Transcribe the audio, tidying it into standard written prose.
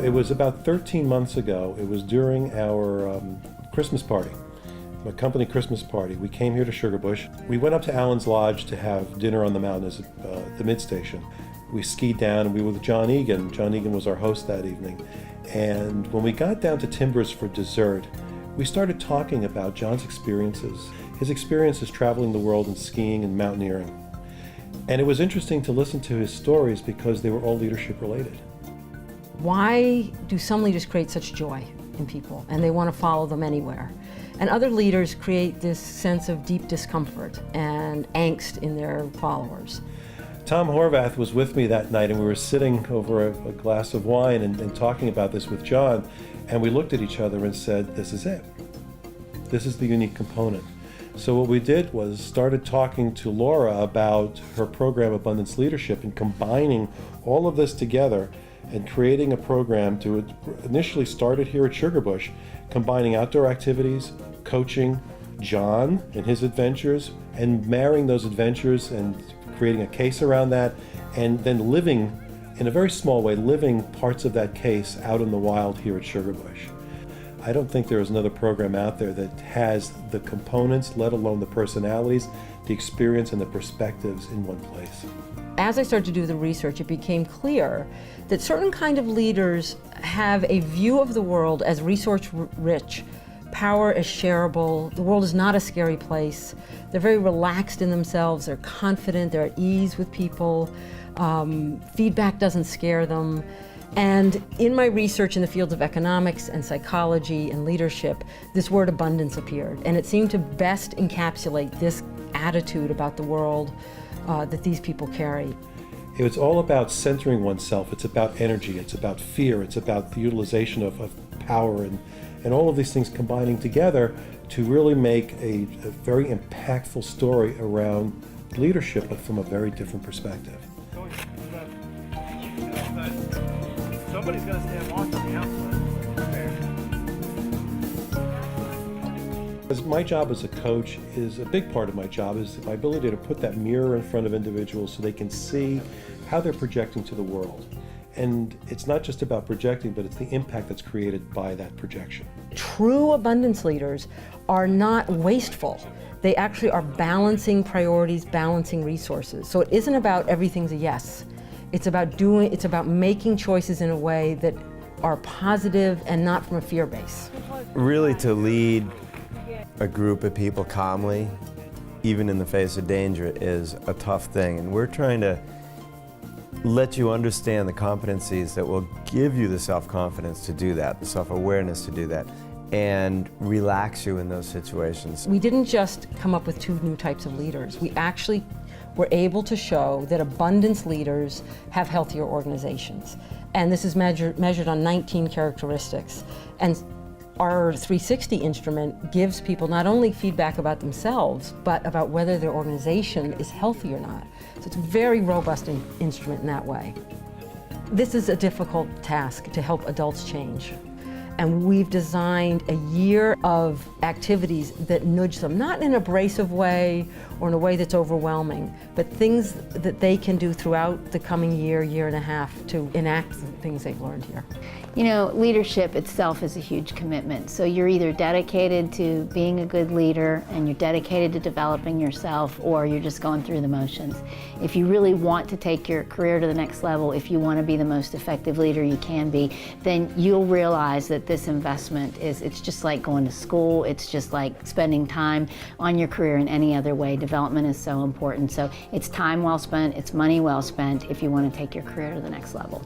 it was about 13 months ago. It was during our Christmas party, my company Christmas party. We came here to Sugarbush. We went up to Allen's Lodge to have dinner on the mountain as the mid-station. We skied down and we were with John Egan. John Egan was our host that evening. And when we got down to Timbers for dessert, we started talking about John's experiences, his experiences traveling the world and skiing and mountaineering. And it was interesting to listen to his stories because they were all leadership related. Why do some leaders create such joy in people and they want to follow them anywhere? And other leaders create this sense of deep discomfort and angst in their followers. Tom Horvath was with me that night and we were sitting over a glass of wine and talking about this with John, and we looked at each other and said, this is it. This is the unique component. So what we did was started talking to Laura about her program Abundance Leadership and combining all of this together and creating a program to initially started here at Sugarbush, combining outdoor activities, coaching, John and his adventures, and marrying those adventures and creating a case around that, and then living, in a very small way, living parts of that case out in the wild here at Sugarbush. I don't think there is another program out there that has the components, let alone the personalities, the experience, and the perspectives in one place. As I started to do the research, it became clear that certain kind of leaders have a view of the world as resource-rich, power is shareable, the world is not a scary place, they're very relaxed in themselves, they're confident, they're at ease with people, feedback doesn't scare them. And in my research in the fields of economics and psychology and leadership, this word abundance appeared, and it seemed to best encapsulate this attitude about the world that these people carry. It's all about centering oneself, it's about energy, it's about fear, it's about the utilization of power and all of these things combining together to really make a very impactful story around leadership, but from a very different perspective. Somebody's got to stand watch on the outside. As my job as a coach is a big part of my job is my ability to put that mirror in front of individuals so they can see how they're projecting to the world. And it's not just about projecting, but it's the impact that's created by that projection. True abundance leaders are not wasteful. They actually are balancing priorities, balancing resources. So it isn't about everything's a yes. It's about making choices in a way that are positive and not from a fear base. Really, to lead a group of people calmly, even in the face of danger, is a tough thing. And we're trying to let you understand the competencies that will give you the self-confidence to do that, the self-awareness to do that, and relax you in those situations. We didn't just come up with two new types of leaders. We actually were able to show that abundance leaders have healthier organizations. And this is measured on 19 characteristics. And our 360 instrument gives people not only feedback about themselves, but about whether their organization is healthy or not. So it's a very robust instrument in that way. This is a difficult task to help adults change. And we've designed a year of activities that nudge them, not in an abrasive way or in a way that's overwhelming, but things that they can do throughout the coming year, year and a half to enact the things they've learned here. You know, leadership itself is a huge commitment. So you're either dedicated to being a good leader and you're dedicated to developing yourself, or you're just going through the motions. If you really want to take your career to the next level, if you want to be the most effective leader you can be, then you'll realize that this investment it's just like going to school, it's just like spending time on your career in any other way. Development is so important. So it's time well spent, it's money well spent if you want to take your career to the next level.